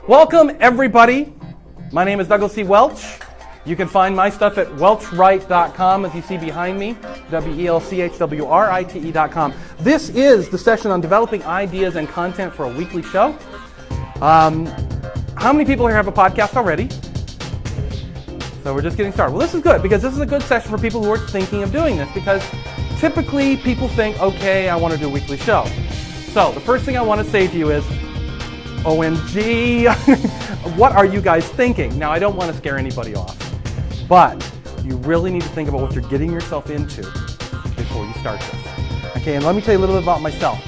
Welcome, everybody. My name is Douglas C. Welch. You can find my stuff at welchwrite.com, as you see behind me, welchwrite.com. This is the session on developing ideas and content for a weekly show. How many people here have a podcast already? So we're just getting started. Well, this is good, because this is a good session for people who are thinking of doing this, because typically people think, okay, I want to do a weekly show. So the first thing I want to say to you is, OMG, what are you guys thinking? Now, I don't want to scare anybody off, but you really need to think about what you're getting yourself into before you start this. Okay, and let me tell you a little bit about myself.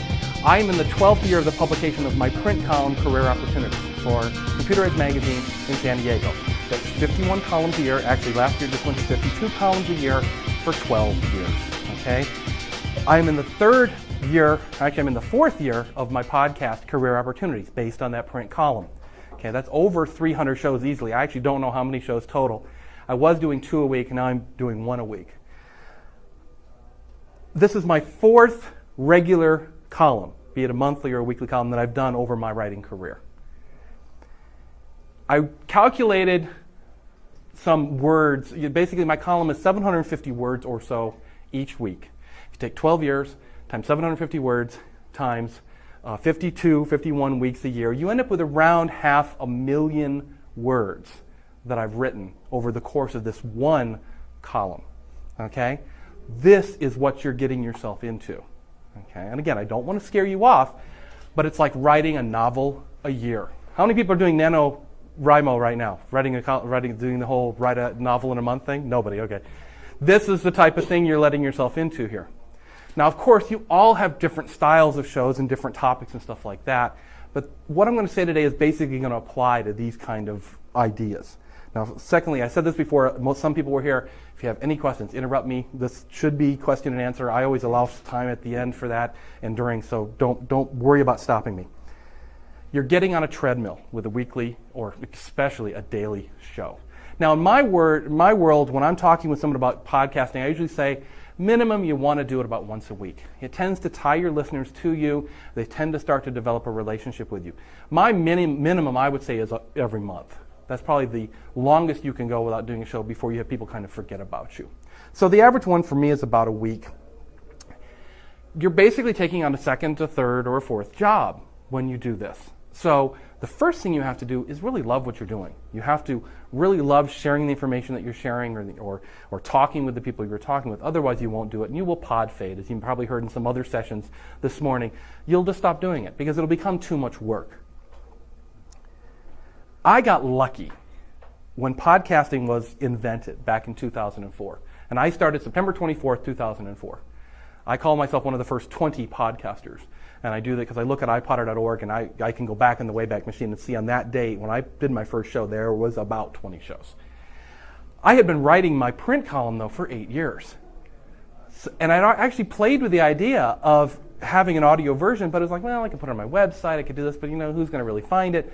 I am in the 12th year of the publication of my print column, Career Opportunities, for ComputerEdge magazine in San Diego. That's 51 columns a year. Actually, last year just went to 52 columns a year for 12 years. Okay, I am in the I'm in the 4th year of my podcast, Career Opportunities, based on that print column. Okay, that's over 300 shows easily. I actually don't know how many shows total. I was doing 2 a week, and now I'm doing 1 a week. This is my 4th regular column, be it a monthly or a weekly column, that I've done over my writing career. I calculated some words. Basically, my column is 750 words or so each week. If you take 12 years, times 750 words, times 51 weeks a year, you end up with around 500,000 words that I've written over the course of this one column. Okay? This is what you're getting yourself into. Okay? And again, I don't want to scare you off, but it's like writing a novel a year. How many people are doing NaNoWriMo right now? Doing the whole write a novel in a month thing? Nobody, okay. This is the type of thing you're letting yourself into here. Now, of course, you all have different styles of shows and different topics and stuff like that, but what I'm going to say today is basically going to apply to these kind of ideas. Now, secondly, I said this before, some people were here. If you have any questions, interrupt me. This should be question and answer. I always allow time at the end for that and during, so don't worry about stopping me. You're getting on a treadmill with a weekly or especially a daily show. Now, in my world, when I'm talking with someone about podcasting, I usually say, minimum, you want to do it about once a week. It tends to tie your listeners to you. They tend to start to develop a relationship with you. My minimum, I would say, is every month. That's probably the longest you can go without doing a show before you have people kind of forget about you. So the average one for me is about a week. You're basically taking on a second, a third, or a fourth job when you do this. So the first thing you have to do is really love what you're doing. You have to really love sharing the information that you're sharing or talking with the people you're talking with. Otherwise, you won't do it, and you will pod fade, as you probably heard in some other sessions this morning. You'll just stop doing it because it'll become too much work. I got lucky when podcasting was invented back in 2004, and I started September 24th, 2004. I call myself one of the first 20 podcasters. And I do that because I look at iPodder.org and I can go back in the Wayback Machine and see on that date when I did my first show, there was about 20 shows. I had been writing my print column, though, for 8 years. And I actually played with the idea of having an audio version, but it was like, well, I could put it on my website, I could do this, but who's going to really find it?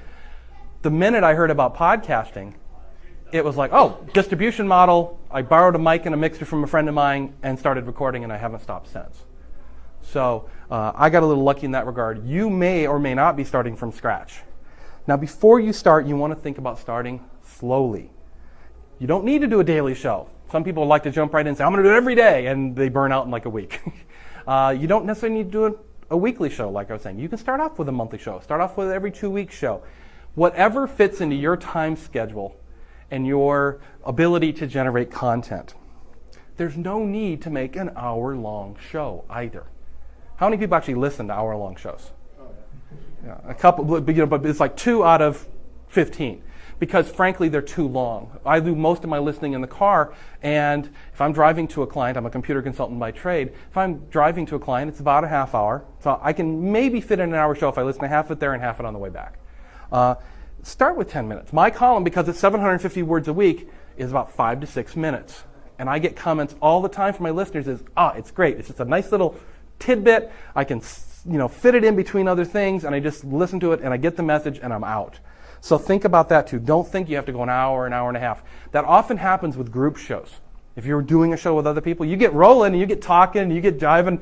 The minute I heard about podcasting, it was like, oh, distribution model. I borrowed a mic and a mixer from a friend of mine and started recording, and I haven't stopped since. So I got a little lucky in that regard. You may or may not be starting from scratch. Now, before you start, you want to think about starting slowly. You don't need to do a daily show. Some people like to jump right in and say, I'm going to do it every day, and they burn out in like a week. You don't necessarily need to do a weekly show, like I was saying. You can start off with a monthly show. Start off with every 2-week show. Whatever fits into your time schedule and your ability to generate content. There's no need to make an hour-long show either. How many people actually listen to hour-long shows? Yeah, a couple, but it's like 2 out of 15. Because frankly, they're too long. I do most of my listening in the car, and if I'm driving to a client, I'm a computer consultant by trade, if I'm driving to a client, it's about a half hour. So I can maybe fit in an hour show if I listen to half it there and half it on the way back. Start with 10 minutes. My column, because it's 750 words a week, is about 5 to 6 minutes. And I get comments all the time from my listeners is, it's great. It's just a nice little tidbit. I can fit it in between other things, and I just listen to it, and I get the message, and I'm out. So think about that too. Don't think you have to go an hour and a half. That often happens with group shows. If you're doing a show with other people, you get rolling, and you get talking, and you get jiving.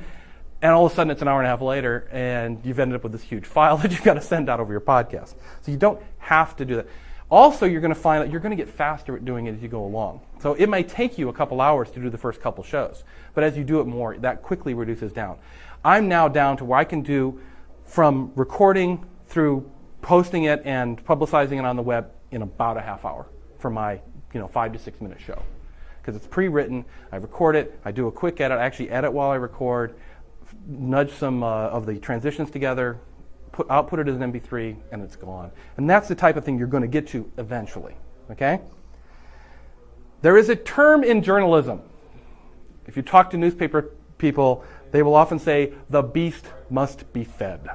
And all of a sudden it's an hour and a half later, and you've ended up with this huge file that you've got to send out over your podcast. So you don't have to do that. Also, you're going to find that you're going to get faster at doing it as you go along. So it may take you a couple hours to do the first couple shows, but as you do it more, that quickly reduces down. I'm now down to where I can do from recording through posting it and publicizing it on the web in about a half hour for my 5 to 6 minute show. Because it's pre-written, I record it, I do a quick edit, I actually edit while I record, nudge some of the transitions together, output it as an MP3, and it's gone. And that's the type of thing you're going to get to eventually. Okay? There is a term in journalism. If you talk to newspaper people, they will often say, the beast must be fed.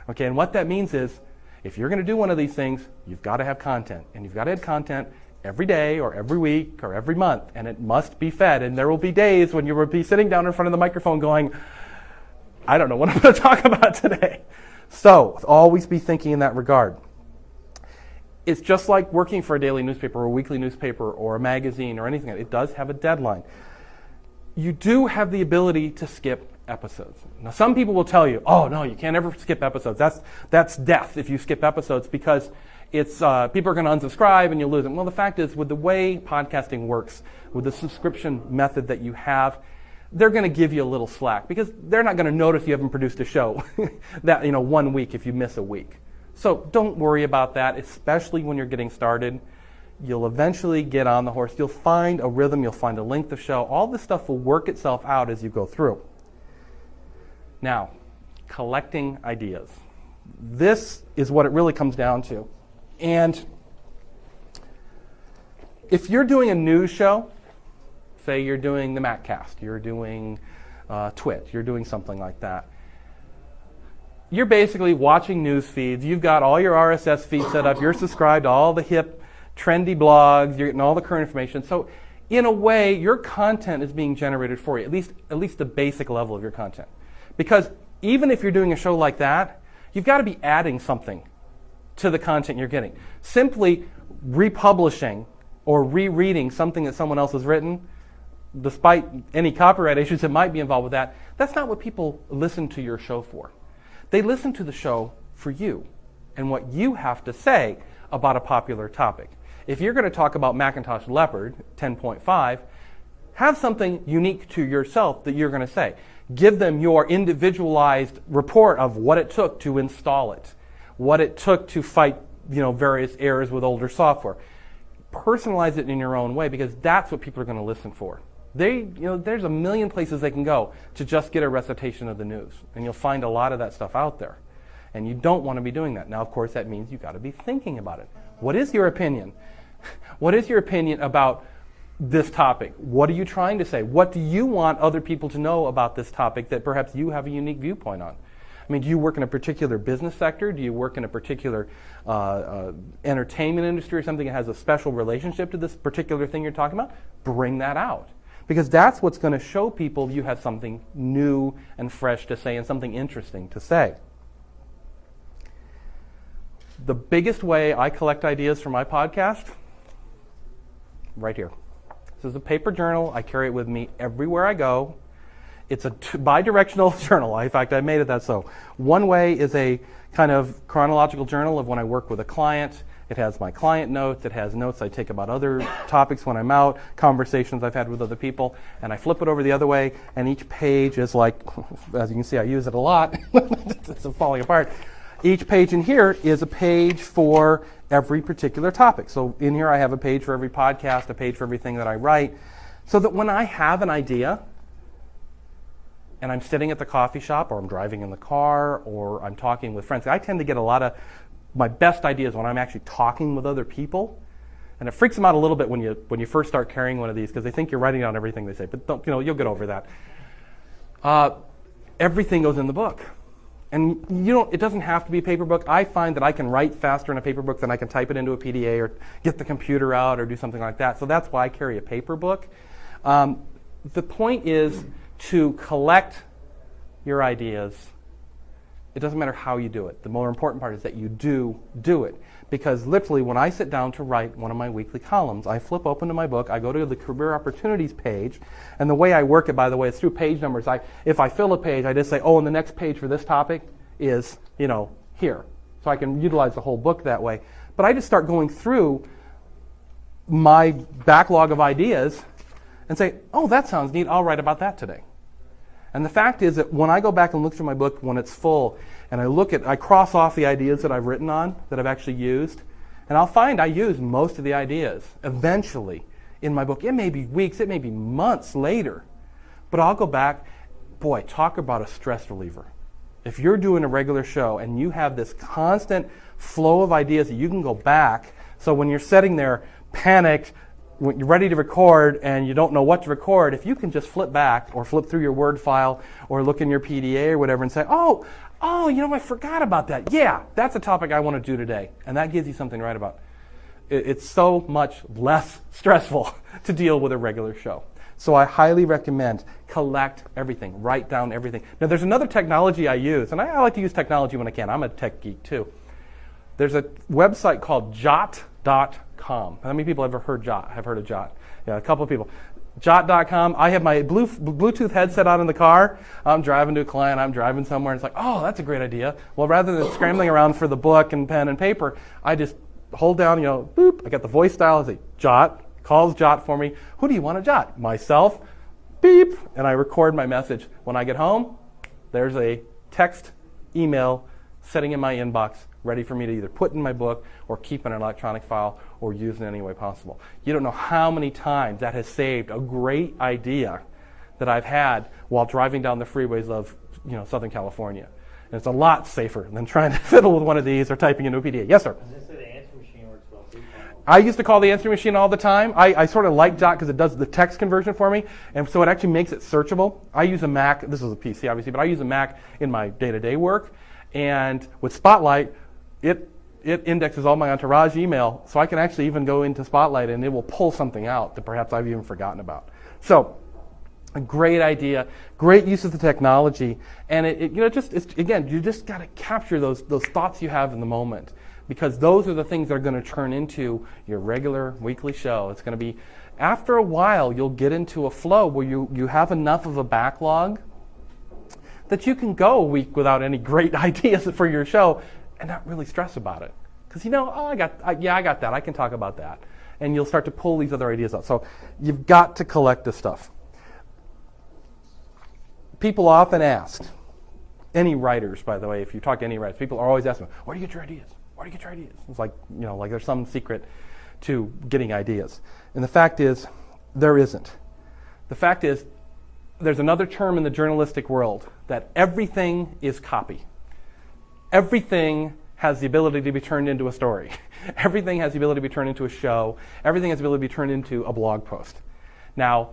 Okay, and what that means is, if you're going to do one of these things, you've got to have content. And you've got to have content every day or every week or every month, and it must be fed. And there will be days when you will be sitting down in front of the microphone going, I don't know what I'm going to talk about today. So always be thinking in that regard. It's just like working for a daily newspaper or a weekly newspaper or a magazine or anything. It does have a deadline. You do have the ability to skip episodes. Now, some people will tell you, oh, no, you can't ever skip episodes. That's death if you skip episodes because it's people are going to unsubscribe and you'll lose them. Well, the fact is, with the way podcasting works, with the subscription method that you have, they're going to give you a little slack because they're not going to notice you haven't produced a show that 1 week if you miss a week. So don't worry about that, especially when you're getting started. You'll eventually get on the horse. You'll find a rhythm. You'll find a length of show. All this stuff will work itself out as you go through. Now, collecting ideas. This is what it really comes down to. And if you're doing a news show, say you're doing the MacCast, you're doing Twit, you're doing something like that, you're basically watching news feeds. You've got all your RSS feeds set up. You're subscribed to all the hip, trendy blogs. You're getting all the current information. So in a way, your content is being generated for you, at least the basic level of your content. Because even if you're doing a show like that, you've got to be adding something to the content you're getting. Simply republishing or rereading something that someone else has written, despite any copyright issues that might be involved with that, that's not what people listen to your show for. They listen to the show for you and what you have to say about a popular topic. If you're going to talk about Macintosh Leopard 10.5, have something unique to yourself that you're going to say. Give them your individualized report of what it took to install it, what it took to fight, various errors with older software. Personalize it in your own way because that's what people are going to listen for. There's a million places they can go to just get a recitation of the news, and you'll find a lot of that stuff out there. And you don't want to be doing that. Now, of course, that means you've got to be thinking about it. What is your opinion? What is your opinion about this topic? What are you trying to say? What do you want other people to know about this topic that perhaps you have a unique viewpoint on? I mean, do you work in a particular business sector? Do you work in a particular entertainment industry or something that has a special relationship to this particular thing you're talking about? Bring that out. Because that's what's going to show people you have something new and fresh to say and something interesting to say. The biggest way I collect ideas for my podcast, right here. This is a paper journal. I carry it with me everywhere I go. It's a bi-directional journal. In fact, I made it that so. One way is a kind of chronological journal of when I work with a client. It has my client notes. It has notes I take about other topics when I'm out, conversations I've had with other people. And I flip it over the other way, and each page is like, as you can see, I use it a lot. It's falling apart. Each page in here is a page for every particular topic. So in here I have a page for every podcast, a page for everything that I write, so that when I have an idea, and I'm sitting at the coffee shop, or I'm driving in the car, or I'm talking with friends. I tend to get a lot of my best ideas when I'm actually talking with other people, and it freaks them out a little bit when you first start carrying one of these because they think you're writing down everything they say. But don't, you'll get over that. Everything goes in the book, and it doesn't have to be a paper book. I find that I can write faster in a paper book than I can type it into a PDA or get the computer out or do something like that. So that's why I carry a paper book. The point is to collect your ideas It doesn't matter how you do it. The more important part is that you do it. Because literally, when I sit down to write one of my weekly columns, I flip open to my book, I go to the career opportunities page, and the way I work it, by the way, is through page numbers. If I fill a page, I just say, oh, and the next page for this topic is, here. So I can utilize the whole book that way. But I just start going through my backlog of ideas and say, oh, that sounds neat, I'll write about that today. And the fact is that when I go back and look through my book when it's full, and I cross off the ideas that I've written on, that I've actually used, and I'll find I use most of the ideas eventually in my book. It may be weeks, it may be months later, but I'll go back. Boy, talk about a stress reliever. If you're doing a regular show and you have this constant flow of ideas that you can go back, so when you're sitting there panicked, when you're ready to record and you don't know what to record, if you can just flip back or flip through your Word file or look in your PDA or whatever and say, oh, I forgot about that. Yeah, that's a topic I want to do today. And that gives you something to write about. It's so much less stressful to deal with a regular show. So I highly recommend collect everything, write down everything. Now there's another technology I use, and I like to use technology when I can. I'm a tech geek too. There's a website called Jot.com. How many people have heard of Jot? Yeah, a couple of people. Jot.com. I have my Bluetooth headset on in the car. I'm driving to a client. I'm driving somewhere. And it's like, oh, that's a great idea. Well, rather than scrambling around for the book and pen and paper, I just hold down, boop. I got the voice dial. I say, Jot. Calls Jot for me. Who do you want to Jot? Myself. Beep. And I record my message. When I get home, there's a text email sitting in my inbox ready for me to either put in my book or keep in an electronic file or use in any way possible. You don't know how many times that has saved a great idea that I've had while driving down the freeways of Southern California. And it's a lot safer than trying to fiddle with one of these or typing into a PDA. Yes, sir? I was going to say the answer machine works well too. I used to call the answering machine all the time. I sort of like Jot because it does the text conversion for me, and so it actually makes it searchable. I use a Mac. This is a PC, obviously, but I use a Mac in my day-to-day work. And with Spotlight, it indexes all my entourage email, so I can actually even go into Spotlight and it will pull something out that perhaps I've even forgotten about. So, a great idea, great use of the technology, and you just got to capture those thoughts you have in the moment, because those are the things that are going to turn into your regular weekly show. It's going to be, after a while, you'll get into a flow where you have enough of a backlog that you can go a week without any great ideas for your show and not really stress about it. Because I got that. I can talk about that. And you'll start to pull these other ideas out. So you've got to collect this stuff. People often ask, any writers, by the way, if you talk to any writers, people are always asking, where do you get your ideas? Where do you get your ideas? It's like, like there's some secret to getting ideas. And the fact is, there isn't. The fact is, there's another term in the journalistic world that everything is copy. Everything has the ability to be turned into a story. Everything has the ability to be turned into a show. Everything has the ability to be turned into a blog post. Now,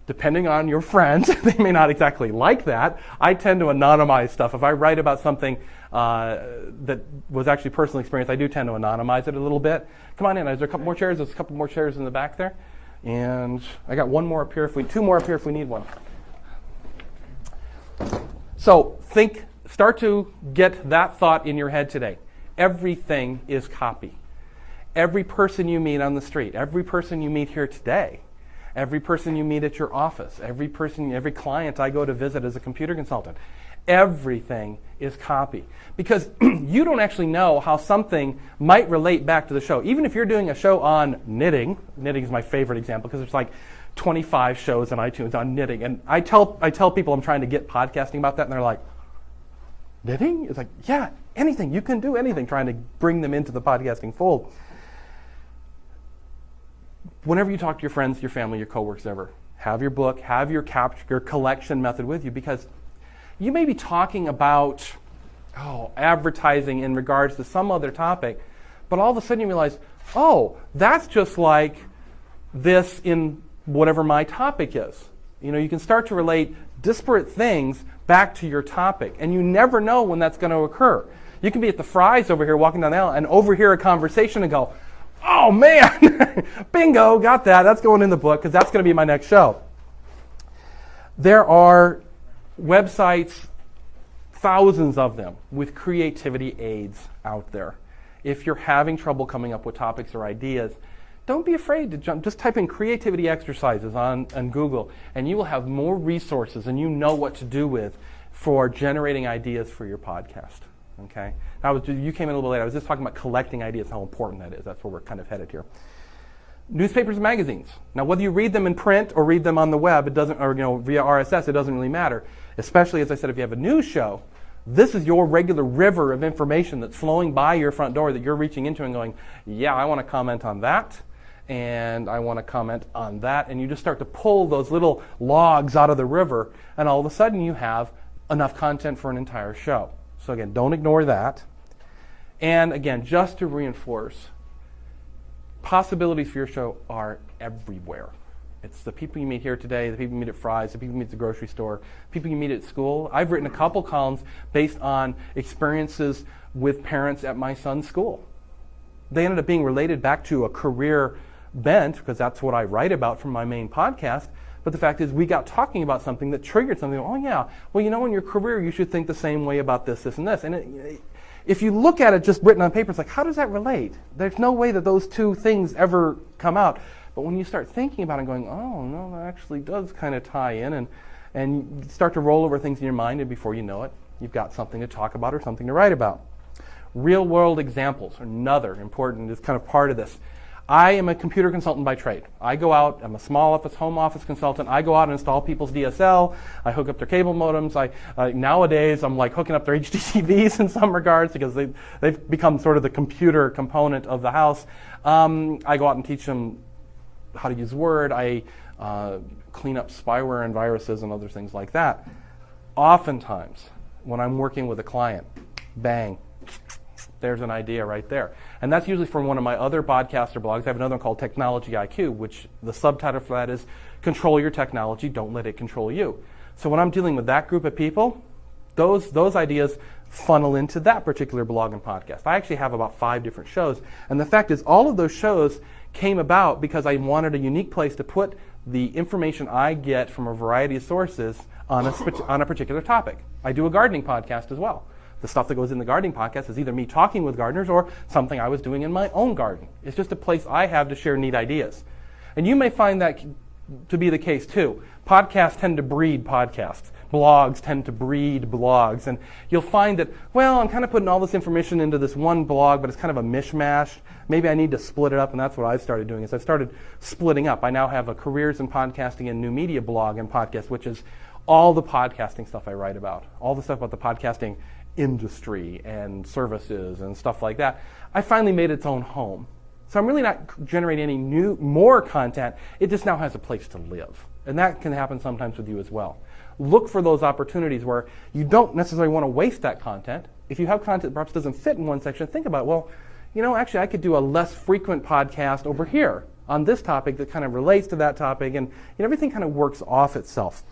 depending on your friends, they may not exactly like that. I tend to anonymize stuff. If I write about something that was actually personal experience, I do tend to anonymize it a little bit. Come on in. Is there a couple more chairs? There's a couple more chairs in the back there. And I got two more up here if we need one. So start to get that thought in your head today. Everything is copy. Every person you meet on the street, every person you meet here today, every person you meet at your office, every client I go to visit as a computer consultant, everything is copy. Because you don't actually know how something might relate back to the show. Even if you're doing a show on knitting is my favorite example because there's like 25 shows on iTunes on knitting. And I tell people I'm trying to get podcasting about that, and they're like, knitting? It's like, yeah, anything. You can do anything, trying to bring them into the podcasting fold. Whenever you talk to your friends, your family, your coworkers, ever, have your book, have your collection method with you, because you may be talking about advertising in regards to some other topic, but all of a sudden you realize, that's just like this in whatever my topic is. You can start to relate disparate things back to your topic, and you never know when that's going to occur. You can be at the Fry's over here walking down the aisle and overhear a conversation and go, oh man, bingo, got that. That's going in the book because that's going to be my next show. There are websites thousands of them with creativity aids out there. If you're having trouble coming up with topics or ideas, don't be afraid to jump. Just type in creativity exercises on Google, and you will have more resources and you know what to do with for generating ideas for your podcast. Okay? You came in a little late. I was just talking about collecting ideas, how important that is. That's where we're kind of headed here. Newspapers and magazines. Now, whether you read them in print or read them on the web, it doesn't, or via RSS, it doesn't really matter. Especially, as I said, if you have a news show, this is your regular river of information that's flowing by your front door that you're reaching into and going, yeah, I want to comment on that, and I want to comment on that. And you just start to pull those little logs out of the river, and all of a sudden you have enough content for an entire show. So again, don't ignore that. And again, just to reinforce, possibilities for your show are everywhere. It's the people you meet here today, the people you meet at Fry's, the people you meet at the grocery store, people you meet at school. I've written a couple columns based on experiences with parents at my son's school. They ended up being related back to a career bent, because that's what I write about from my main podcast. But the fact is, we got talking about something that triggered something. Oh, yeah, well, in your career, you should think the same way about this, this, and this. And if you look at it just written on paper, it's like, how does that relate? There's no way that those two things ever come out. But when you start thinking about it and going, oh, no, that actually does kind of tie in, and you start to roll over things in your mind, and before you know it, you've got something to talk about or something to write about. Real-world examples are another important, is kind of part of this. I am a computer consultant by trade. I go out, I'm a small office, home office consultant. I go out and install people's DSL. I hook up their cable modems. Nowadays, I'm like hooking up their HDTVs in some regards because they've become sort of the computer component of the house. I go out and teach them how to use Word. I clean up spyware and viruses and other things like that. Oftentimes, when I'm working with a client, bang, there's an idea right there. And that's usually from one of my other podcaster blogs. I have another one called Technology IQ, which the subtitle for that is Control Your Technology, Don't Let It Control You. So when I'm dealing with that group of people, those ideas funnel into that particular blog and podcast. I actually have about 5 different shows. And the fact is, all of those shows came about because I wanted a unique place to put the information I get from a variety of sources on a particular topic. I do a gardening podcast as well. The stuff that goes in the gardening podcast is either me talking with gardeners or something I was doing in my own garden. It's just a place I have to share neat ideas. And you may find that to be the case too. Podcasts tend to breed podcasts. Blogs tend to breed blogs. And you'll find that, well, I'm kind of putting all this information into this one blog, but it's kind of a mishmash. Maybe I need to split it up, and that's what I've started doing, is I started splitting up. I now have a Careers in Podcasting and New Media blog and podcast, which is all the podcasting stuff I write about, all the stuff about the podcasting industry and services and stuff like that. I finally made its own home. So I'm really not generating any more content. It just now has a place to live. And that can happen sometimes with you as well. Look for those opportunities where you don't necessarily want to waste that content. If you have content that perhaps doesn't fit in one section, think about, well, actually I could do a less frequent podcast over here on this topic that kind of relates to that topic, and everything kind of works off itself.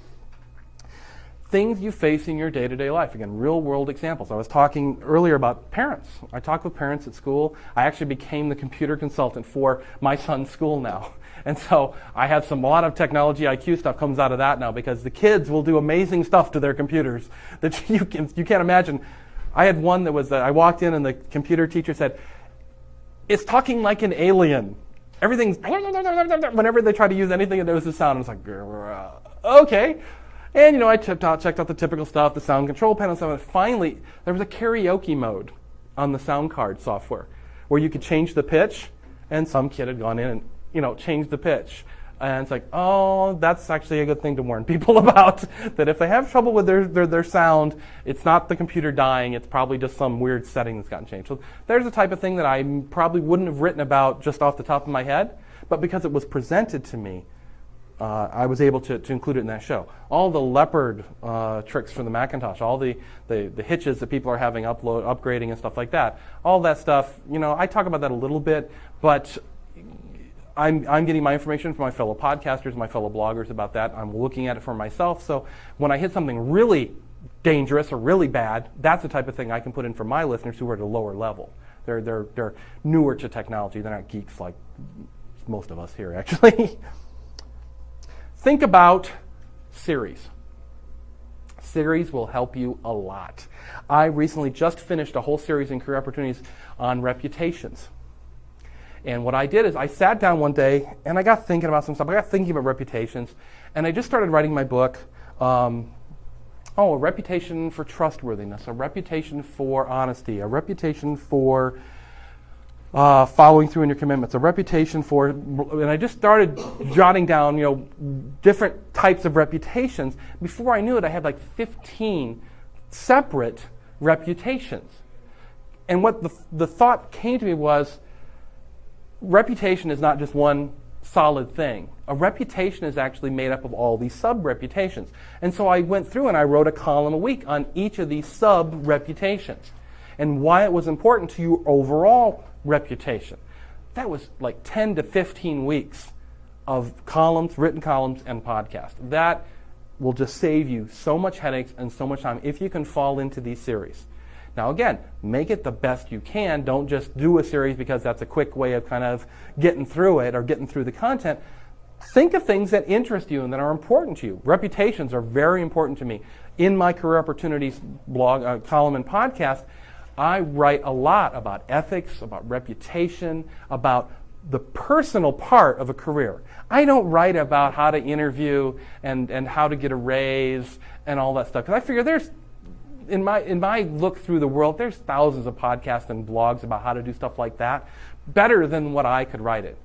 Things you face in your day-to-day life. Again, real-world examples. I was talking earlier about parents. I talk with parents at school. I actually became the computer consultant for my son's school now. And so I have a lot of technology IQ stuff comes out of that now, because the kids will do amazing stuff to their computers that you can't imagine. I had one that was, I walked in and the computer teacher said, "It's talking like an alien. Everything's," whenever they try to use anything that knows the sound, it's like, okay. And, I checked out the typical stuff, the sound control panel stuff, and finally, there was a karaoke mode on the sound card software where you could change the pitch, and some kid had gone in and, changed the pitch. And it's like, oh, that's actually a good thing to warn people about, that if they have trouble with their sound, it's not the computer dying, it's probably just some weird setting that's gotten changed. So there's the type of thing that I probably wouldn't have written about just off the top of my head, but because it was presented to me, I was able to include it in that show. All the leopard tricks from the Macintosh, all the hitches that people are having upgrading and stuff like that. All that stuff, I talk about that a little bit, but I'm getting my information from my fellow podcasters, my fellow bloggers about that. I'm looking at it for myself. So when I hit something really dangerous or really bad, that's the type of thing I can put in for my listeners who are at a lower level. They're newer to technology. They're not geeks like most of us here, actually. Think about series. Series will help you a lot. I recently just finished a whole series in Career Opportunities on reputations. And what I did is I sat down one day and I got thinking about some stuff. I got thinking about reputations, and I just started writing my book. A reputation for trustworthiness, a reputation for honesty, a reputation for following through in your commitments, a reputation for, and I just started jotting down, different types of reputations. Before I knew it, I had like 15 separate reputations. And what the thought came to me was, reputation is not just one solid thing. A reputation is actually made up of all these sub-reputations. And so I went through and I wrote a column a week on each of these sub-reputations and why it was important to your overall reputation. That was like 10 to 15 weeks of columns, written columns, and podcasts. That will just save you so much headaches and so much time if you can fall into these series. Now again, make it the best you can. Don't just do a series because that's a quick way of kind of getting through it or getting through the content. Think of things that interest you and that are important to you. Reputations are very important to me. In my Career Opportunities blog, column and podcast, I write a lot about ethics, about reputation, about the personal part of a career. I don't write about how to interview and how to get a raise and all that stuff, because I figure in my look through the world, there's thousands of podcasts and blogs about how to do stuff like that, better than what I could write it.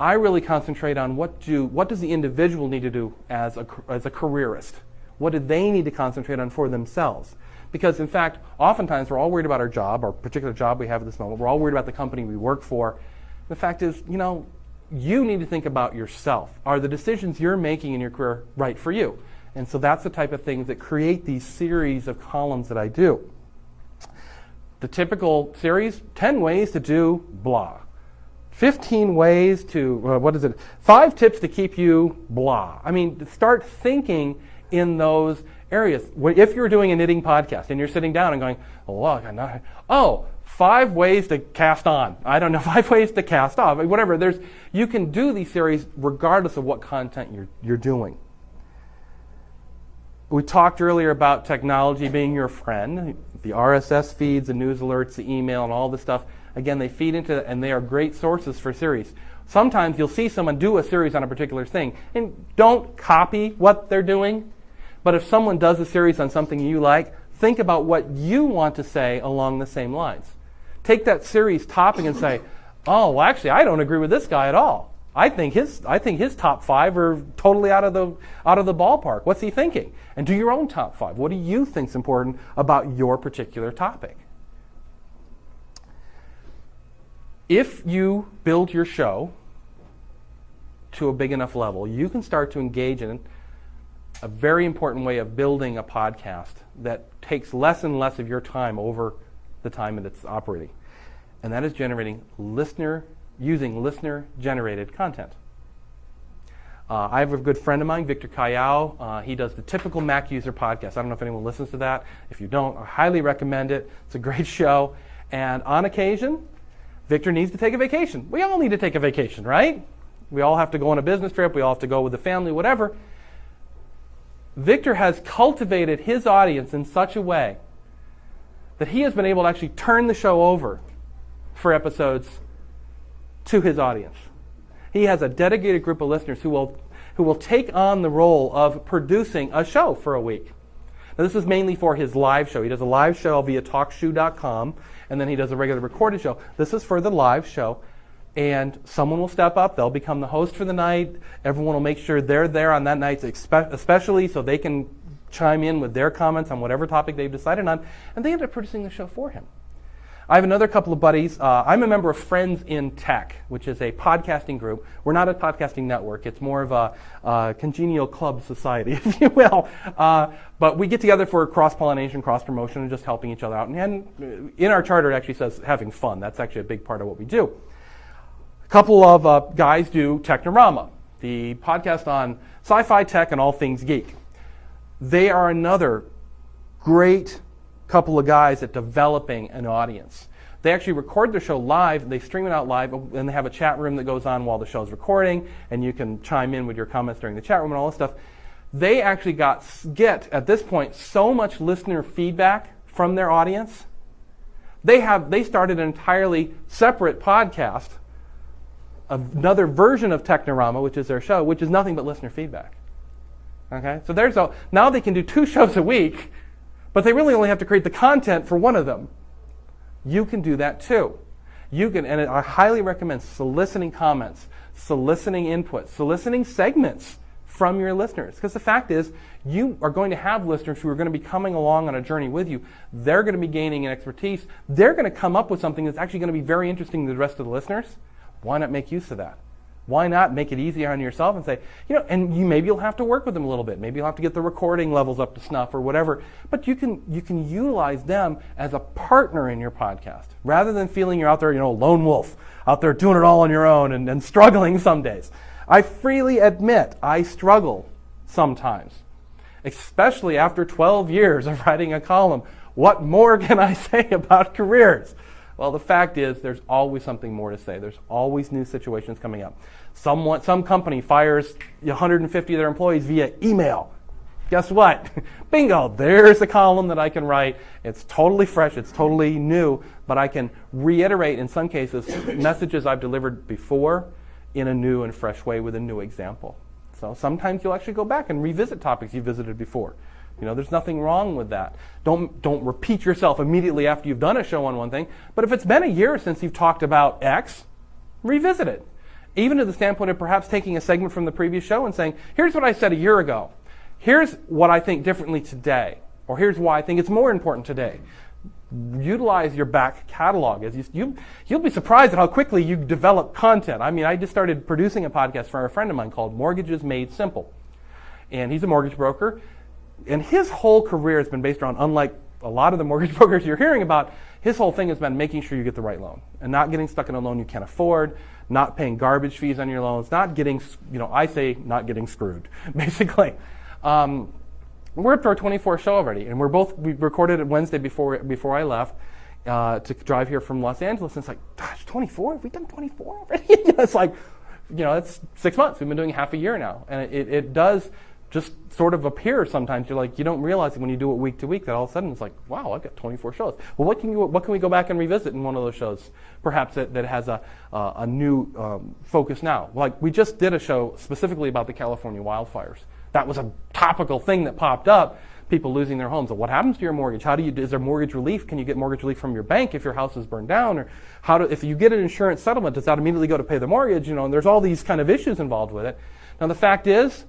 I really concentrate on what does the individual need to do as a careerist? What do they need to concentrate on for themselves? Because in fact, oftentimes we're all worried about our job, our particular job we have at this moment. We're all worried about the company we work for. The fact is, you need to think about yourself. Are the decisions you're making in your career right for you? And so that's the type of things that create these series of columns that I do. The typical series, 10 ways to do blah. 15 ways to, 5 tips to keep you blah. I mean, start thinking in those areas. If you're doing a knitting podcast and you're sitting down and going, 5 ways to cast on. I don't know, 5 ways to cast off. Whatever. You can do these series regardless of what content you're doing. We talked earlier about technology being your friend. The RSS feeds, the news alerts, the email, and all this stuff. Again, they feed into it, and they are great sources for series. Sometimes you'll see someone do a series on a particular thing, and don't copy what they're doing. But if someone does a series on something you like, think about what you want to say along the same lines. Take that series topic and say, actually, I don't agree with this guy at all. I think his top 5 are totally out of the ballpark. What's he thinking? And do your own top 5. What do you think is important about your particular topic? If you build your show to a big enough level, you can start to engage in a very important way of building a podcast that takes less and less of your time over the time that it's operating. And that is using listener-generated content. I have a good friend of mine, Victor Kayao. He does the Typical Mac User podcast. I don't know if anyone listens to that. If you don't, I highly recommend it. It's a great show. And on occasion, Victor needs to take a vacation. We all need to take a vacation, right? We all have to go on a business trip. We all have to go with the family, whatever. Victor has cultivated his audience in such a way that he has been able to actually turn the show over for episodes to his audience. He has a dedicated group of listeners who will take on the role of producing a show for a week. Now, this is mainly for his live show. He does a live show via talkshoe.com, and then he does a regular recorded show. This is for the live show, and someone will step up. They'll become the host for the night. Everyone will make sure they're there on that night, especially so they can chime in with their comments on whatever topic they've decided on, and they end up producing the show for him. I have another couple of buddies. I'm a member of Friends in Tech, which is a podcasting group. We're not a podcasting network. It's more of a congenial club society, if you will. But we get together for cross-pollination, cross-promotion, and just helping each other out. And in our charter, it actually says having fun. That's actually a big part of what we do. A couple of guys do Technorama, the podcast on sci-fi, tech, and all things geek. They are another great couple of guys at developing an audience. They actually record their show live, they stream it out live, and they have a chat room that goes on while the show's recording, and you can chime in with your comments during the chat room and all this stuff. they actually get at this point so much listener feedback from their audience. They started an entirely separate podcast, another version of Technorama, which is their show, which is nothing but listener feedback. Okay, so now they can do 2 shows a week, but they really only have to create the content for one of them. You can do that too. You can, and I highly recommend soliciting comments, soliciting input, soliciting segments from your listeners. Because the fact is, you are going to have listeners who are going to be coming along on a journey with you. They're going to be gaining an expertise. They're going to come up with something that's actually going to be very interesting to the rest of the listeners. Why not make use of that? Why not make it easier on yourself and say, and maybe you'll have to work with them a little bit. Maybe you'll have to get the recording levels up to snuff or whatever. But you can utilize them as a partner in your podcast rather than feeling you're out there, lone wolf, out there doing it all on your own and struggling some days. I freely admit I struggle sometimes, especially after 12 years of writing a column. What more can I say about careers? Well, the fact is, there's always something more to say. There's always new situations coming up. Some company fires 150 of their employees via email. Guess what? Bingo, there's a column that I can write. It's totally fresh, it's totally new, but I can reiterate, in some cases, messages I've delivered before in a new and fresh way with a new example. So sometimes you'll actually go back and revisit topics you visited before. There's nothing wrong with that. Don't repeat yourself immediately after you've done a show on one thing. But if it's been a year since you've talked about X, revisit it. Even to the standpoint of perhaps taking a segment from the previous show and saying, here's what I said a year ago. Here's what I think differently today. Or here's why I think it's more important today. Utilize your back catalog. You'll be surprised at how quickly you develop content. I just started producing a podcast for a friend of mine called Mortgages Made Simple. And he's a mortgage broker. And his whole career has been based around, unlike a lot of the mortgage brokers you're hearing about, his whole thing has been making sure you get the right loan and not getting stuck in a loan you can't afford, not paying garbage fees on your loans, not getting, I say not getting screwed, basically. We're up to our 24th show already, and we recorded it Wednesday before I left to drive here from Los Angeles, and it's like, gosh, 24? Have we done 24 already? It's like, it's 6 months. We've been doing half a year now, and it does just sort of appear sometimes. You're like, you don't realize it when you do it week to week that all of a sudden it's like, wow, I've got 24 shows. Well, what can we go back and revisit in one of those shows? Perhaps that has a new focus now. Like we just did a show specifically about the California wildfires. That was a topical thing that popped up. People losing their homes. So what happens to your mortgage? Is there mortgage relief? Can you get mortgage relief from your bank if your house is burned down? Or if you get an insurance settlement, does that immediately go to pay the mortgage? And there's all these kind of issues involved with it. Now the fact is,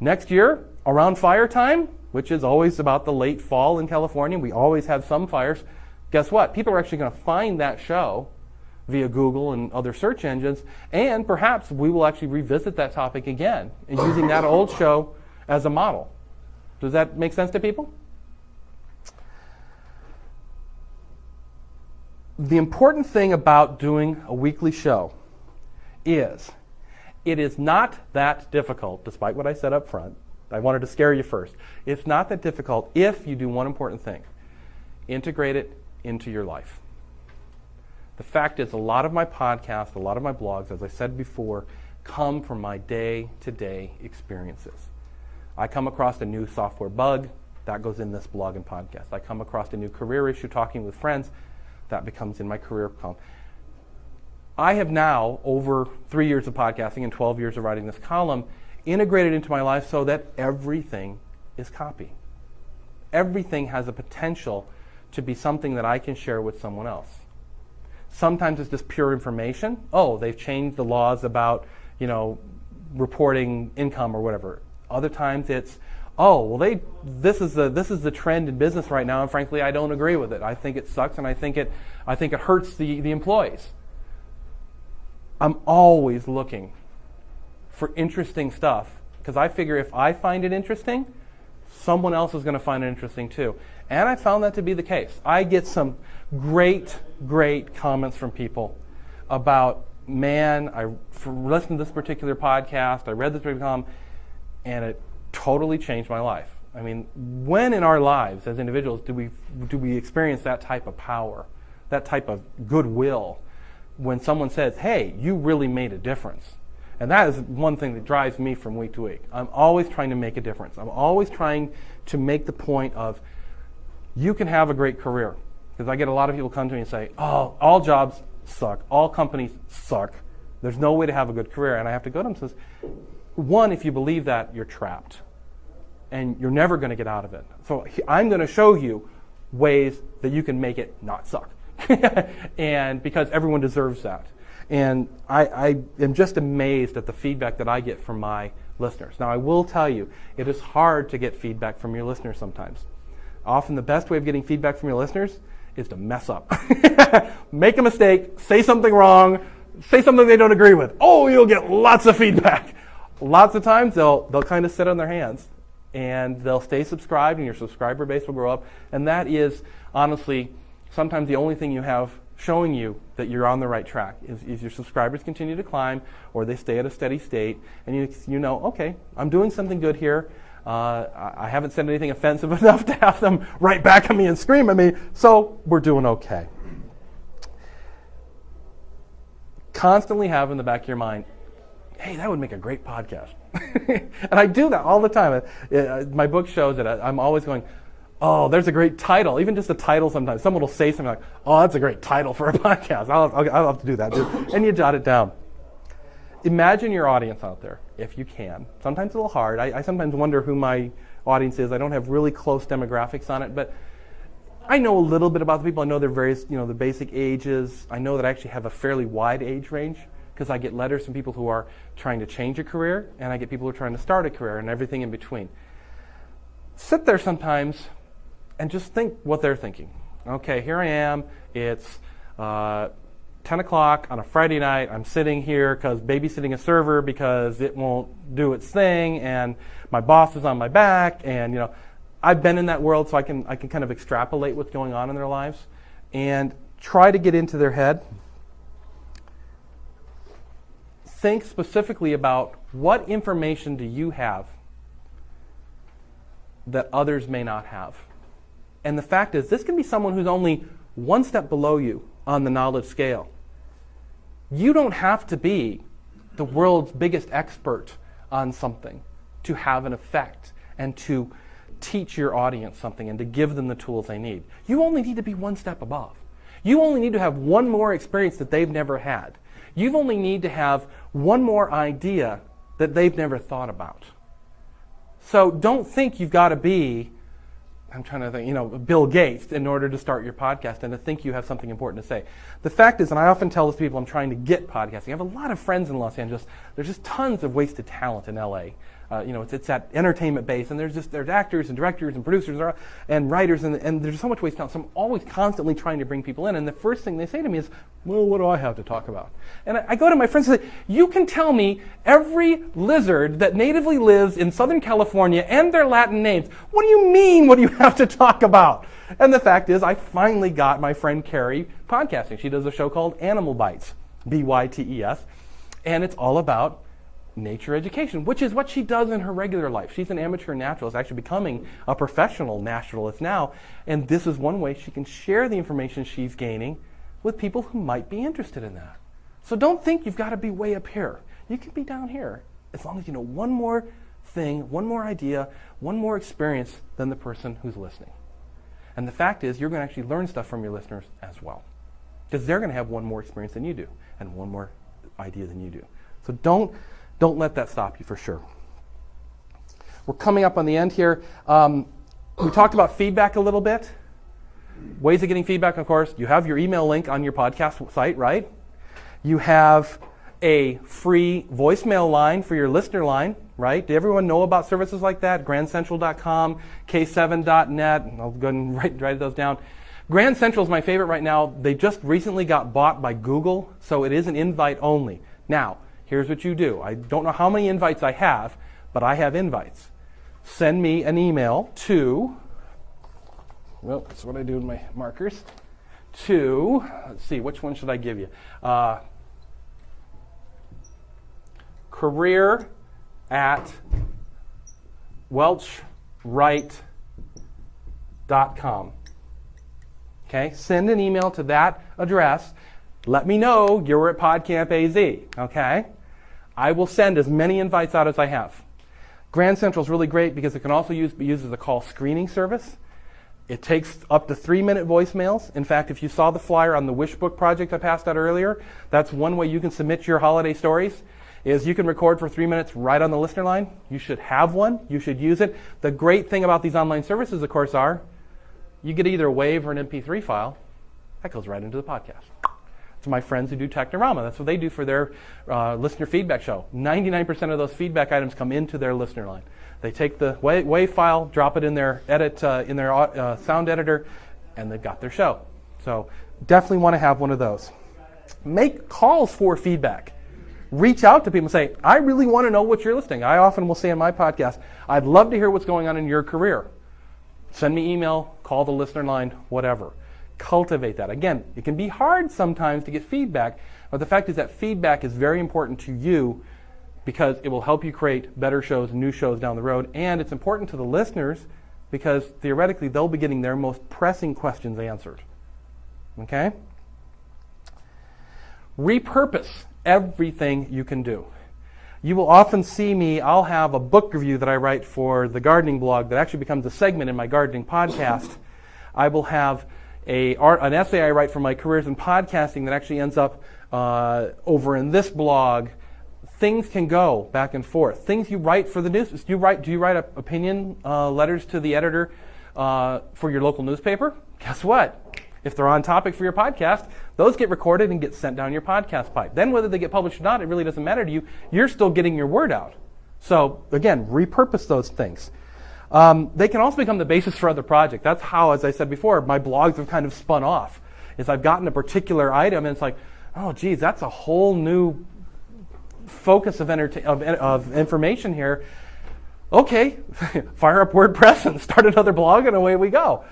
next year, around fire time, which is always about the late fall in California, we always have some fires. Guess what? People are actually going to find that show via Google and other search engines, and perhaps we will actually revisit that topic again and using that old show as a model. Does that make sense to people? The important thing about doing a weekly show is it is not that difficult, despite what I said up front. I wanted to scare you first. It's not that difficult if you do one important thing. Integrate it into your life. The fact is, a lot of my podcasts, a lot of my blogs, as I said before, come from my day-to-day experiences. I come across a new software bug, that goes in this blog and podcast. I come across a new career issue talking with friends, that becomes in my career column. I have now, over 3 years of podcasting and 12 years of writing this column, integrated into my life so that everything is copy. Everything has a potential to be something that I can share with someone else. Sometimes it's just pure information. Oh, they've changed the laws about, reporting income or whatever. Other times it's, oh, well, this is the trend in business right now, and frankly, I don't agree with it. I think it sucks, and I think it hurts the employees. I'm always looking for interesting stuff because I figure if I find it interesting, someone else is going to find it interesting too. And I found that to be the case. I get some great comments from people about, man, I listened to this particular podcast, I read this particular column, and it totally changed my life. I mean, when in our lives as individuals do we experience that type of power, that type of goodwill, when someone says, hey, you really made a difference? And that is one thing that drives me from week to week. I'm always trying to make a difference. I'm always trying to make the point of you can have a great career. Because I get a lot of people come to me and say, oh, all jobs suck. All companies suck. There's no way to have a good career. And I have to go to them and say, one, if you believe that, you're trapped. And you're never going to get out of it. So I'm going to show you ways that you can make it not suck. And because everyone deserves that. And I am just amazed at the feedback that I get from my listeners. Now, I will tell you, it is hard to get feedback from your listeners sometimes. Often the best way of getting feedback from your listeners is to mess up. Make a mistake, say something wrong, say something they don't agree with. Oh, you'll get lots of feedback. Lots of times they'll kind of sit on their hands and they'll stay subscribed and your subscriber base will grow up. And that is, honestly, sometimes the only thing you have showing you that you're on the right track is your subscribers continue to climb or they stay at a steady state and you know, okay, I'm doing something good here. I haven't said anything offensive enough to have them right back at me and scream at me, so we're doing okay. Constantly have in the back of your mind, hey, that would make a great podcast. And I do that all the time. My book shows it. I'm always going, oh, there's a great title. Even just a title sometimes. Someone will say something like, oh, that's a great title for a podcast. I'll have to do that. And you jot it down. Imagine your audience out there, if you can. Sometimes it's a little hard. I sometimes wonder who my audience is. I don't have really close demographics on it, but I know a little bit about the people. I know their various, the basic ages. I know that I actually have a fairly wide age range because I get letters from people who are trying to change a career, and I get people who are trying to start a career, and everything in between. Sit there sometimes and just think what they're thinking. Okay, here I am. It's 10 o'clock on a Friday night. I'm sitting here babysitting a server because it won't do its thing, and my boss is on my back, and I've been in that world, so I can kind of extrapolate what's going on in their lives and try to get into their head. Think specifically about what information do you have that others may not have. And the fact is, this can be someone who's only one step below you on the knowledge scale. You don't have to be the world's biggest expert on something to have an effect and to teach your audience something and to give them the tools they need. You only need to be one step above. You only need to have one more experience that they've never had. You only need to have one more idea that they've never thought about. So don't think you've got to be, I'm trying to think, Bill Gates in order to start your podcast and to think you have something important to say. The fact is, and I often tell this to people I'm trying to get podcasting, I have a lot of friends in Los Angeles. There's just tons of wasted talent in LA. It's that entertainment base, and there's actors and directors and producers and writers, and there's so much wasted talent. So I'm always constantly trying to bring people in, and the first thing they say to me is, well, what do I have to talk about? And I go to my friends and say, you can tell me every lizard that natively lives in Southern California and their Latin names. What do you mean, what do you have to talk about? And the fact is, I finally got my friend Carrie podcasting. She does a show called Animal Bites, B-Y-T-E-S, and it's all about nature education, which is what she does in her regular life. She's an amateur naturalist, actually becoming a professional naturalist now, and this is one way she can share the information she's gaining with people who might be interested in that. So don't think you've got to be way up here. You can be down here as long as you know one more thing, one more idea, one more experience than the person who's listening. And the fact is, you're going to actually learn stuff from your listeners as well, because they're going to have one more experience than you do and one more idea than you do. So don't let that stop you, for sure. We're coming up on the end here. We talked about feedback a little bit. Ways of getting feedback, of course. You have your email link on your podcast site, right? You have a free voicemail line for your listener line, right? Did everyone know about services like that? GrandCentral.com, K7.net. I'll go ahead and write those down. Grand Central is my favorite right now. They just recently got bought by Google, so it is an invite only. Now, here's what you do. I don't know how many invites I have, but I have invites. Send me an email to, well, that's what I do with my markers, to, let's see, which one should I give you? career@welchwright.com. Okay, send an email to that address. Let me know you're at PodCampAZ, okay? I will send as many invites out as I have. Grand Central is really great because it can also be used as a call screening service. It takes up to 3-minute voicemails. In fact, if you saw the flyer on the Wishbook project I passed out earlier, that's one way you can submit your holiday stories, is you can record for 3 minutes right on the listener line. You should have one. You should use it. The great thing about these online services, of course, are you get either a WAV or an MP3 file. That goes right into the podcast. To my friends who do Technorama, that's what they do for their listener feedback show. 99% of those feedback items come into their listener line. They take the WAV file, drop it in their sound editor, and they've got their show. So definitely want to have one of those. Make calls for feedback. Reach out to people and say, I really want to know what you're listening. I often will say in my podcast, I'd love to hear what's going on in your career. Send me email, call the listener line, whatever. Cultivate that. Again, it can be hard sometimes to get feedback, but the fact is that feedback is very important to you because it will help you create better shows, new shows down the road, and it's important to the listeners because theoretically they'll be getting their most pressing questions answered. Okay? Repurpose everything you can do. You will often see me, I'll have a book review that I write for the gardening blog that actually becomes a segment in my gardening podcast. I will have an essay I write for my careers in podcasting that actually ends up over in this blog. Things can go back and forth. Things you write for the news. Do you write opinion letters to the editor for your local newspaper? Guess what? If they're on topic for your podcast, those get recorded and get sent down your podcast pipe. Then whether they get published or not, it really doesn't matter to you. You're still getting your word out. So again, repurpose those things. They can also become the basis for other projects. That's how, as I said before, my blogs have kind of spun off. Is I've gotten a particular item and it's like, oh geez, that's a whole new focus of information here. Okay, fire up WordPress and start another blog and away we go.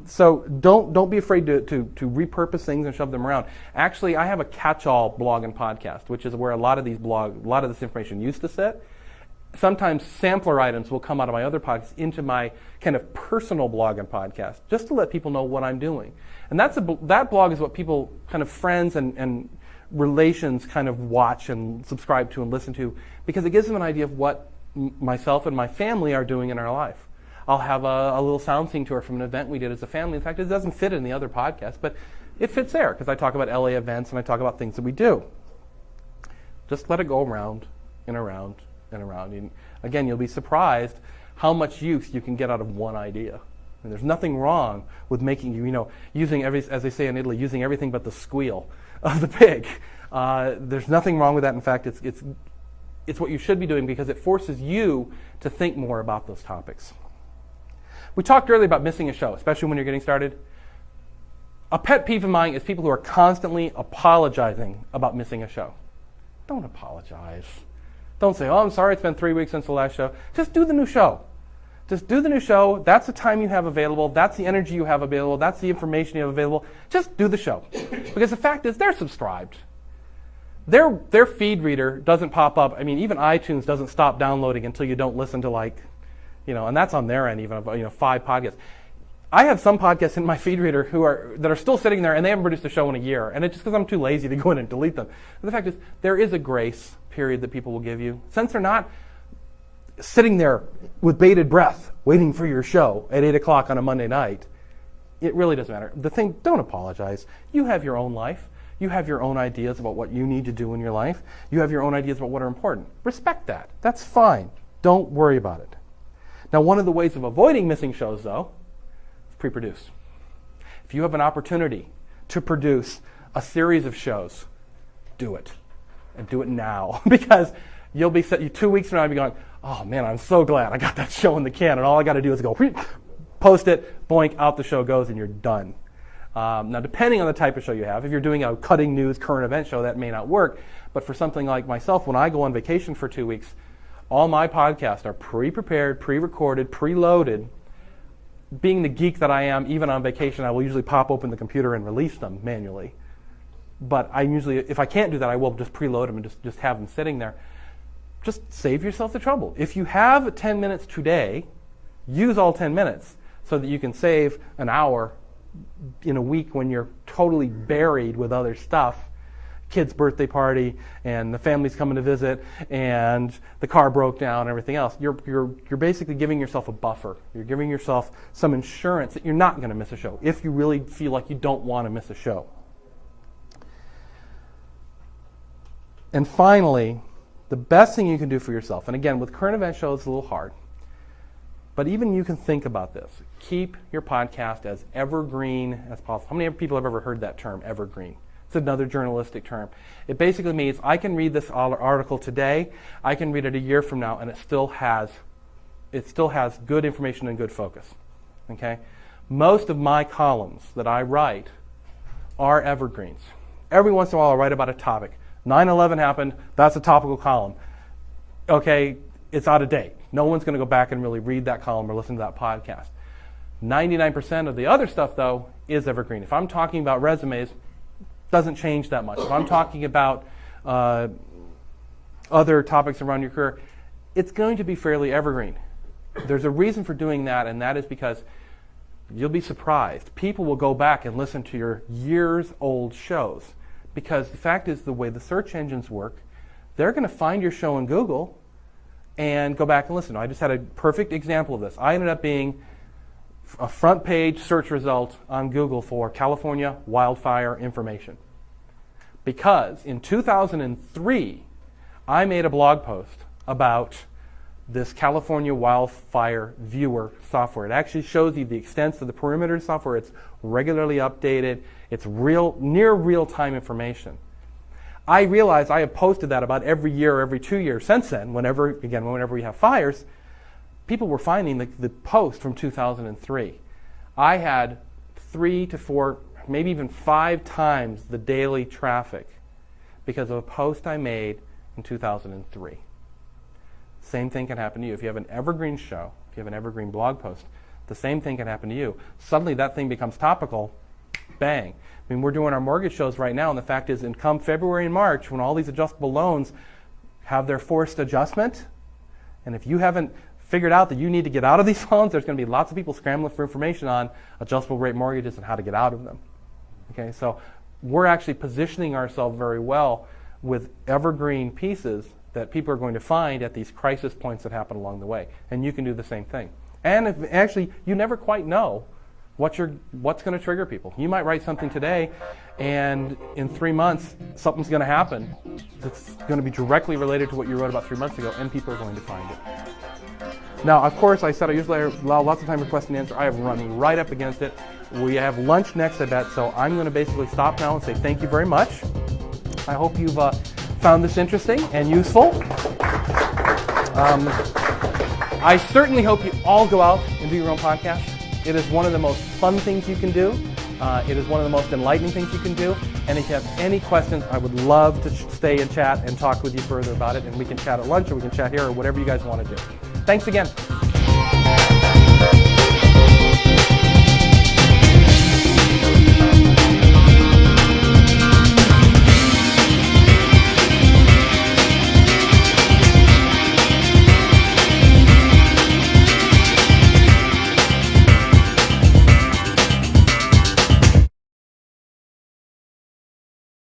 So don't be afraid to repurpose things and shove them around. Actually, I have a catch-all blog and podcast, which is where a lot of this information used to sit. Sometimes sampler items will come out of my other podcasts into my kind of personal blog and podcast, just to let people know what I'm doing. And that blog is what people, kind of friends and relations, kind of watch and subscribe to and listen to, because it gives them an idea of what myself and my family are doing in our life. I'll have a little sound scene tour from an event we did as a family. In fact, it doesn't fit in the other podcast, but it fits there because I talk about LA events and I talk about things that we do. Just let it go around and around and around. And again, you'll be surprised how much use you can get out of one idea. And there's nothing wrong with making, using as they say in Italy, using everything but the squeal of the pig. There's nothing wrong with that. In fact, it's what you should be doing because it forces you to think more about those topics. We talked earlier about missing a show, especially when you're getting started. A pet peeve of mine is people who are constantly apologizing about missing a show. Don't apologize. Don't say, oh, I'm sorry, it's been 3 weeks since the last show. Just do the new show. Just do the new show. That's the time you have available. That's the energy you have available. That's the information you have available. Just do the show. Because the fact is, they're subscribed. Their feed reader doesn't pop up. I mean, even iTunes doesn't stop downloading until you don't listen to and that's on their end even, 5 podcasts. I have some podcasts in my feed reader that are still sitting there and they haven't produced a show in a year. And it's just because I'm too lazy to go in and delete them. And the fact is, there is a grace period that people will give you. Since they're not sitting there with bated breath waiting for your show at 8 o'clock on a Monday night, it really doesn't matter. The thing, don't apologize. You have your own life. You have your own ideas about what you need to do in your life. You have your own ideas about what are important. Respect that. That's fine. Don't worry about it. Now, one of the ways of avoiding missing shows, though, is pre-produce. If you have an opportunity to produce a series of shows, do it. And do it now. Because you'll be 2 weeks from now, you'll be going, oh man, I'm so glad I got that show in the can, and all I got to do is go, post it, boink, out the show goes, and you're done. Now, depending on the type of show you have, if you're doing a cutting news, current event show, that may not work. But for something like myself, when I go on vacation for 2 weeks, all my podcasts are pre-prepared, pre-recorded, preloaded. Being the geek that I am, even on vacation, I will usually pop open the computer and release them manually. But I usually, if I can't do that, I will just preload them and just have them sitting there. Just save yourself the trouble. If you have 10 minutes today, use all 10 minutes so that you can save an hour in a week when you're totally buried with other stuff. kid's birthday party and the family's coming to visit and the car broke down and everything else. You're basically giving yourself a buffer. You're giving yourself some insurance that you're not going to miss a show if you really feel like you don't want to miss a show. And finally, the best thing you can do for yourself, and again, with current event shows, it's a little hard, but even you can think about this. Keep your podcast as evergreen as possible. How many people have ever heard that term, evergreen? It's another journalistic term. It basically means I can read this article today, I can read it a year from now, and it still has good information and good focus. Okay? Most of my columns that I write are evergreens. Every once in a while I'll write about a topic. 9/11 happened, that's a topical column. Okay, it's out of date. No one's going to go back and really read that column or listen to that podcast. 99% of the other stuff, though, is evergreen. If I'm talking about resumes, doesn't change that much. If I'm talking about other topics around your career, it's going to be fairly evergreen. There's a reason for doing that, and that is because you'll be surprised. People will go back and listen to your years-old shows because the fact is the way the search engines work, they're going to find your show in Google and go back and listen. I just had a perfect example of this. I ended up being a front page search result on Google for California wildfire information. Because in 2003, I made a blog post about this California wildfire viewer software. It actually shows you the extents of the perimeter software. It's regularly updated. It's near real-time information. I realized I have posted that about every year or every 2 years since then, whenever we have fires. People were finding the post from 2003. I had 3 to 4, maybe even 5 times the daily traffic because of a post I made in 2003. Same thing can happen to you. If you have an evergreen show, if you have an evergreen blog post, the same thing can happen to you. Suddenly that thing becomes topical, bang. I mean, we're doing our mortgage shows right now, and the fact is, come February and March, when all these adjustable loans have their forced adjustment, and if you haven't figured out that you need to get out of these loans, there's going to be lots of people scrambling for information on adjustable rate mortgages and how to get out of them. Okay, so we're actually positioning ourselves very well with evergreen pieces that people are going to find at these crisis points that happen along the way. And you can do the same thing. And actually, you never quite know what's going to trigger people. You might write something today, and in 3 months, something's going to happen that's going to be directly related to what you wrote about 3 months ago, and people are going to find it. Now, of course, I said I usually allow lots of time for question and answer. I have run right up against it. We have lunch next, I bet, so I'm going to basically stop now and say thank you very much. I hope you've found this interesting and useful. I certainly hope you all go out and do your own podcast. It is one of the most fun things you can do. It is one of the most enlightening things you can do. And if you have any questions, I would love to stay and chat and talk with you further about it. And we can chat at lunch, or we can chat here, or whatever you guys want to do. Thanks again.